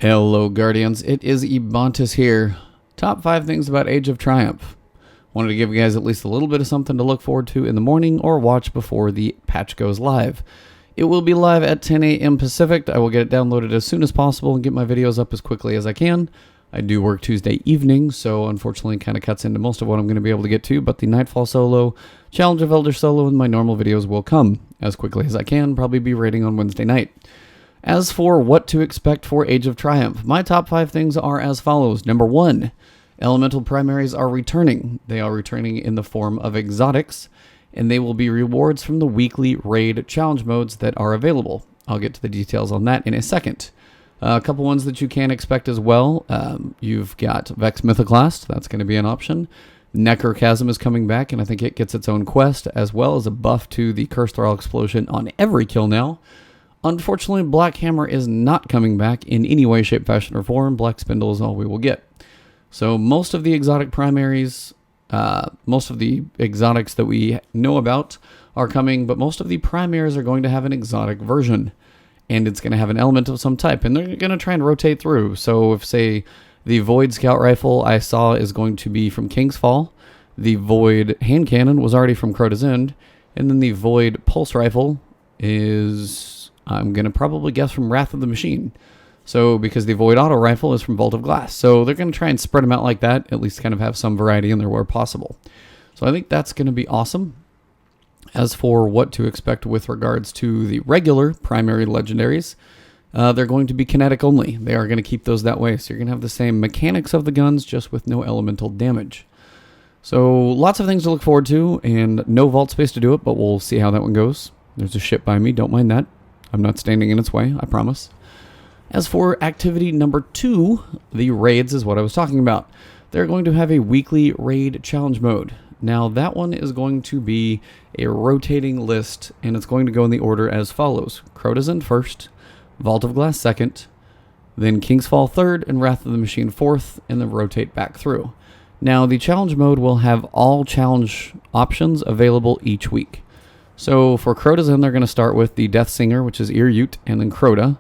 Hello Guardians, it is Ebontis here. Top 5 things about Age of Triumph. Wanted to give you guys at least a little bit of something to look forward to in the morning or watch before the patch goes live. It will be live at 10 a.m. Pacific. I will get it downloaded as soon as possible and get my videos up as quickly as I can. I do work Tuesday evening, so unfortunately it kind of cuts into most of what I'm going to be able to get to, but the Nightfall solo, Challenge of Elder solo, and my normal videos will come as quickly as I can, probably be rating on Wednesday night. As for what to expect for Age of Triumph, my top 5 things are as follows. Number 1, elemental primaries are returning. They are returning in the form of exotics, and they will be rewards from the weekly raid challenge modes that are available. I'll get to the details on that in a second. A couple ones that you can expect as well. You've got Vex Mythoclast. That's going to be an option. Necrochasm is coming back, and I think it gets its own quest, as well as a buff to the Curse Thrall explosion on every kill now. Unfortunately, Black Hammer is not coming back in any way, shape, fashion, or form. Black Spindle is all we will get. So most of the exotic primaries, most of the exotics that we know about are coming, but most of the primaries are going to have an exotic version. And it's going to have an element of some type, and they're going to try and rotate through. So if, say, the Void Scout Rifle I saw is going to be from King's Fall, the Void Hand Cannon was already from Crota's End, and then the Void Pulse Rifle is, I'm going to probably guess, from Wrath of the Machine. So, because the Void Auto Rifle is from Vault of Glass. So they're going to try and spread them out like that, at least kind of have some variety in there where possible. So I think that's going to be awesome. As for what to expect with regards to the regular primary legendaries, they're going to be kinetic only. They are going to keep those that way. So you're going to have the same mechanics of the guns, just with no elemental damage. So lots of things to look forward to, and no vault space to do it, but we'll see how that one goes. There's a ship by me. Don't mind that. I'm not standing in its way, I promise. As for activity number 2, the raids is what I was talking about. They're going to have a weekly raid challenge mode. Now, that one is going to be a rotating list, and it's going to go in the order as follows. Crota's End first, Vault of Glass second, then King's Fall third, and Wrath of the Machine fourth, and then rotate back through. Now, the challenge mode will have all challenge options available each week. So, for Crota's End, they're going to start with the Death Singer, which is Ear-Ute, and then Crota.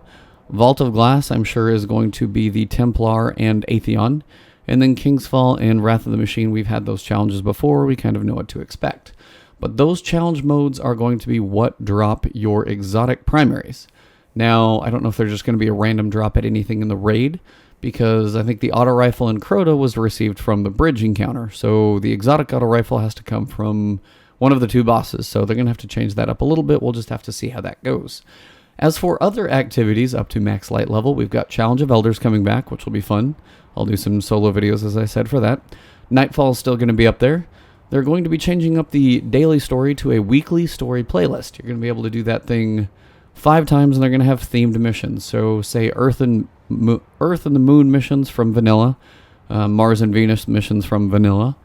Vault of Glass, I'm sure, is going to be the Templar and Atheon. And then King's Fall and Wrath of the Machine, we've had those challenges before. We kind of know what to expect. But those challenge modes are going to be what drop your exotic primaries. Now, I don't know if they're just going to be a random drop at anything in the raid, because I think the auto rifle in Crota was received from the bridge encounter. So the exotic auto rifle has to come from one of the 2 bosses. So they're going to have to change that up a little bit. We'll just have to see how that goes. As for other activities up to max light level, we've got Challenge of Elders coming back, which will be fun. I'll do some solo videos, as I said, for that. Nightfall is still going to be up there. They're going to be changing up the daily story to a weekly story playlist. You're going to be able to do that thing 5 times, and they're going to have themed missions. So, say, Earth and the Moon missions from vanilla, Mars and Venus missions from vanilla,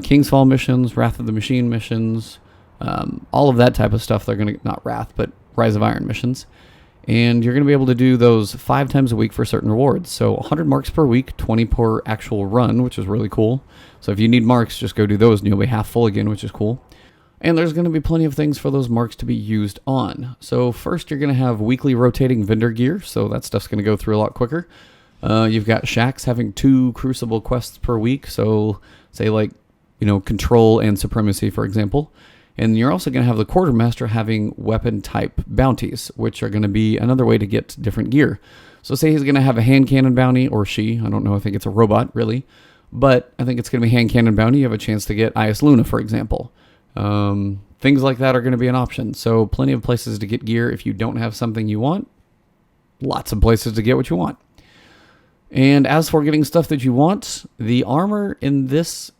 King's Fall missions, Wrath of the Machine missions, all of that type of stuff. They're going to, not Wrath, but Rise of Iron missions. And you're going to be able to do those 5 times a week for certain rewards. So 100 marks per week, 20 per actual run, which is really cool. So if you need marks, just go do those and you'll be half full again, which is cool. And there's going to be plenty of things for those marks to be used on. So first, you're going to have weekly rotating vendor gear. So that stuff's going to go through a lot quicker. You've got Shax having 2 Crucible quests per week. So say like, Control and Supremacy, for example. And you're also going to have the Quartermaster having weapon type bounties, which are going to be another way to get different gear. So say he's going to have a hand cannon bounty, or she, I don't know, I think it's a robot, really. But I think it's going to be hand cannon bounty. You have a chance to get Ias Luna, for example. Things like that are going to be an option. So plenty of places to get gear if you don't have something you want. Lots of places to get what you want. And as for getting stuff that you want, the armor in this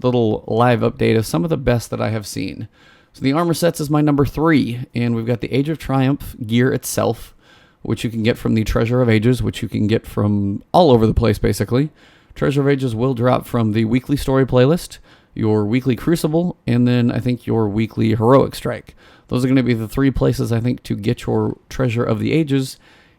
little live update is some of the best that I have seen. So the armor sets is my number 3, and we've got the Age of Triumph gear itself, which you can get from the Treasure of Ages, which you can get from all over the place, basically. Treasure of Ages will drop from the weekly story playlist, your weekly Crucible, and then I think your weekly Heroic Strike. Those are going to be the 3 places, I think, to get your Treasure of the Ages.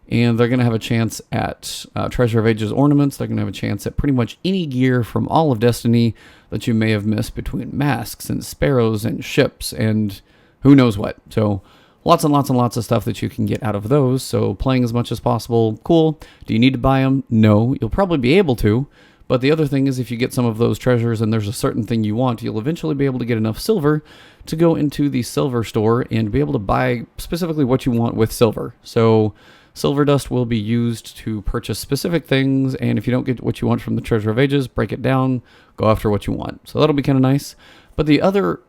And they're going to have a chance at Treasure of Ages ornaments. They're going to have a chance at pretty much any gear from all of Destiny that you may have missed between masks and sparrows and ships and who knows what. So Lots and lots and lots of stuff that you can get out of those. So playing as much as possible, cool. Do you need to buy them? No. You'll probably be able to. But the other thing is if you get some of those treasures and there's a certain thing you want, you'll eventually be able to get enough silver to go into the silver store and be able to buy specifically what you want with silver. So silver dust will be used to purchase specific things, and if you don't get what you want from the Treasure of Ages, break it down, go after what you want. So that'll be kind of nice. But the other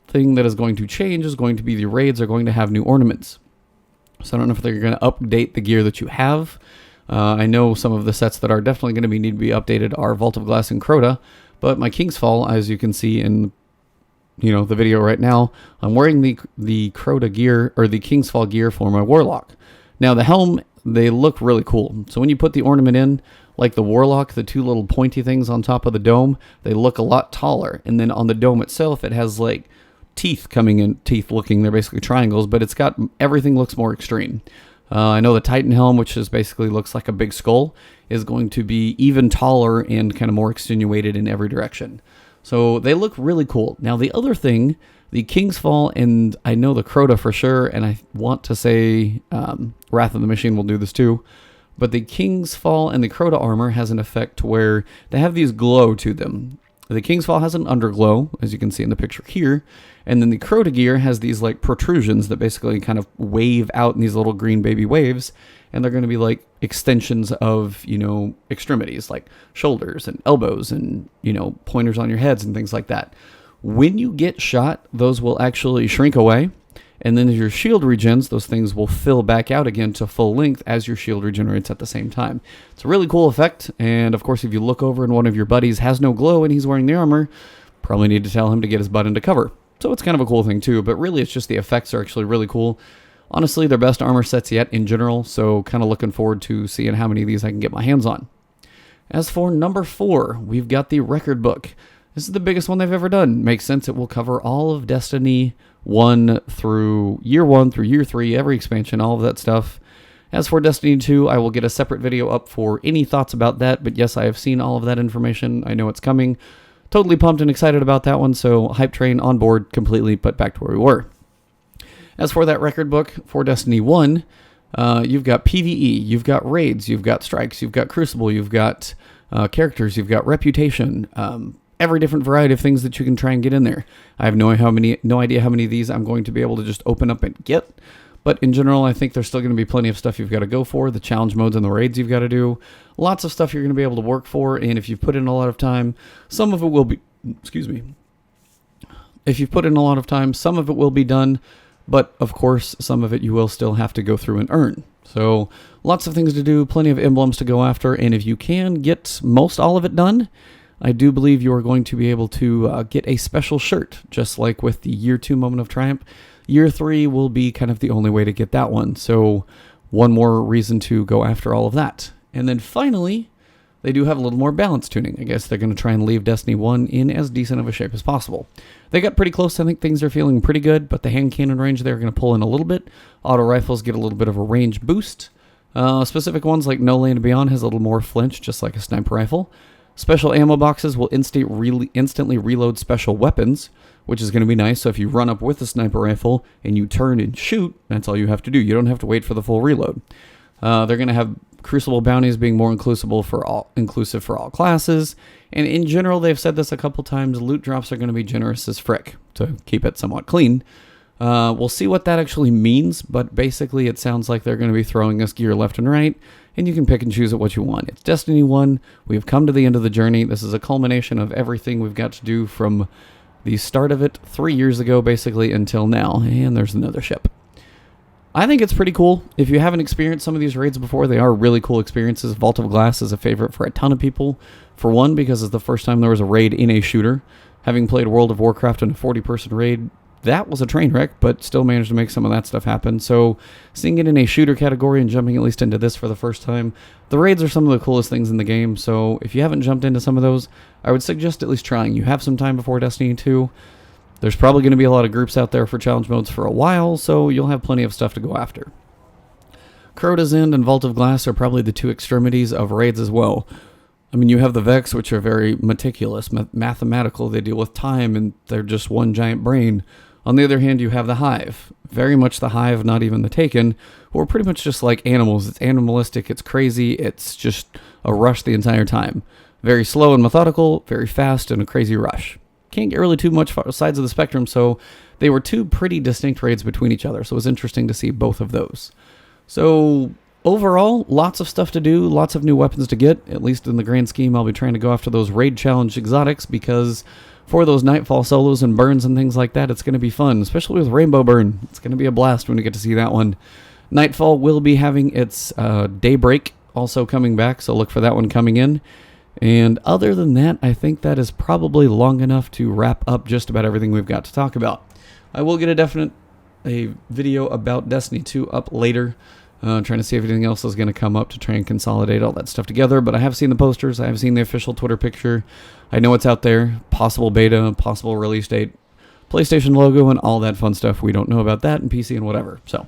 thing that is going to change is going to be the raids are going to have new ornaments. So I don't know if they're going to update the gear that you have. I know some of the sets that are definitely going to need to be updated are Vault of Glass and Crota, but my King's Fall, as you can see in the video right now, I'm wearing the Crota gear, or the King's Fall gear for my Warlock. Now the helm, they look really cool. So when you put the ornament in, like the Warlock, the two little pointy things on top of the dome, they look a lot taller. And then on the dome itself, it has like teeth coming in, teeth looking, they're basically triangles, but it's got, everything looks more extreme. I know the Titan helm, which is basically looks like a big skull, is going to be even taller and kind of more extenuated in every direction. So they look really cool. Now the other thing, the King's Fall, and I know the Crota for sure, and I want to say Wrath of the Machine will do this too, but the King's Fall and the Crota armor has an effect where they have these glow to them. The King's Fall has an underglow, as you can see in the picture here, and then the Crota gear has these like protrusions that basically kind of wave out in these little green baby waves, and they're going to be like extensions of, extremities, like shoulders and elbows and, pointers on your heads and things like that. When you get shot, those will actually shrink away, and then as your shield regens, those things will fill back out again to full length as your shield regenerates at the same time. It's a really cool effect, and of course if you look over and one of your buddies has no glow and he's wearing the armor, probably need to tell him to get his butt into cover. So it's kind of a cool thing too, but really it's just the effects are actually really cool. Honestly, they're best armor sets yet in general, so kind of looking forward to seeing how many of these I can get my hands on. As for number 4, we've got the Record Book. This is the biggest one they've ever done. Makes sense, it will cover all of Destiny 1 through Year 3, every expansion, all of that stuff. As for Destiny 2, I will get a separate video up for any thoughts about that, but yes, I have seen all of that information. I know it's coming. Totally pumped and excited about that one, so hype train on board completely, but back to where we were. As for that record book for Destiny 1, you've got PvE, you've got raids, you've got strikes, you've got Crucible, you've got characters, you've got reputation, every different variety of things that you can try and get in there. I have no idea how many of these I'm going to be able to just open up and get, but in general, I think there's still going to be plenty of stuff you've got to go for, the challenge modes and the raids you've got to do, lots of stuff you're going to be able to work for, and if you've put in a lot of time, some of it will be, if you've put in a lot of time, some of it will be done, but of course, some of it you will still have to go through and earn. So lots of things to do, plenty of emblems to go after, and if you can get most all of it done, I do believe you are going to be able to get a special shirt, just like with the Year 2 Moment of Triumph. Year 3 will be kind of the only way to get that one, so one more reason to go after all of that. And then finally, they do have a little more balance tuning. I guess they're going to try and leave Destiny 1 in as decent of a shape as possible. They got pretty close. I think things are feeling pretty good, but the hand cannon range they're going to pull in a little bit. Auto rifles get a little bit of a range boost. Specific ones like No Land Beyond has a little more flinch, just like a sniper rifle. Special ammo boxes will instantly reload special weapons, which is going to be nice. So if you run up with a sniper rifle and you turn and shoot, that's all you have to do. You don't have to wait for the full reload. They're going to have Crucible bounties being more inclusive for all classes. And in general, they've said this a couple times, loot drops are going to be generous as frick to keep it somewhat clean. We'll see what that actually means, but basically it sounds like they're going to be throwing us gear left and right, and you can pick and choose what you want. It's Destiny 1. We've come to the end of the journey. This is a culmination of everything we've got to do from the start of it 3 years ago, basically, until now. And there's another ship. I think it's pretty cool. If you haven't experienced some of these raids before, they are really cool experiences. Vault of Glass is a favorite for a ton of people. For one, because it's the first time there was a raid in a shooter. Having played World of Warcraft in a 40-person raid, that was a train wreck, but still managed to make some of that stuff happen. So seeing it in a shooter category and jumping at least into this for the first time, the raids are some of the coolest things in the game. So if you haven't jumped into some of those, I would suggest at least trying. You have some time before Destiny 2. There's probably going to be a lot of groups out there for challenge modes for a while, so you'll have plenty of stuff to go after. Crota's End and Vault of Glass are probably the two extremities of raids as well. I mean, you have the Vex, which are very meticulous, mathematical. They deal with time, and they're just one giant brain. On the other hand, you have the Hive. Very much the Hive, not even the Taken, who are pretty much just like animals. It's animalistic, it's crazy, it's just a rush the entire time. Very slow and methodical, very fast and a crazy rush. Can't get really too much sides of the spectrum, so they were two pretty distinct raids between each other, so it was interesting to see both of those. So overall, lots of stuff to do, lots of new weapons to get. At least in the grand scheme, I'll be trying to go after those raid challenge exotics, because for those Nightfall solos and burns and things like that, it's going to be fun, especially with Rainbow Burn. It's going to be a blast when we get to see that one. Nightfall will be having its Daybreak also coming back, so look for that one coming in. And other than that, I think that is probably long enough to wrap up just about everything we've got to talk about. I will get a video about Destiny 2 up later, trying to see if anything else is going to come up to try and consolidate all that stuff together. But I have seen the posters. I have seen the official Twitter picture. I know it's out there. Possible beta, possible release date, PlayStation logo, and all that fun stuff. We don't know about that in PC and whatever. So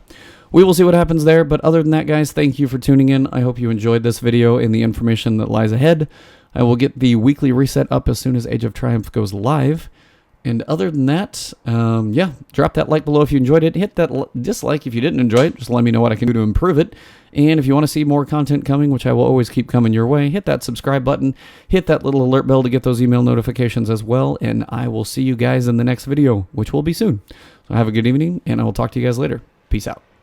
we will see what happens there. But other than that, guys, thank you for tuning in. I hope you enjoyed this video and the information that lies ahead. I will get the weekly reset up as soon as Age of Triumph goes live. And other than that, yeah, drop that like below if you enjoyed it. Hit that dislike if you didn't enjoy it. Just let me know what I can do to improve it. And if you want to see more content coming, which I will always keep coming your way, hit that subscribe button. Hit that little alert bell to get those email notifications as well. And I will see you guys in the next video, which will be soon. So have a good evening, and I will talk to you guys later. Peace out.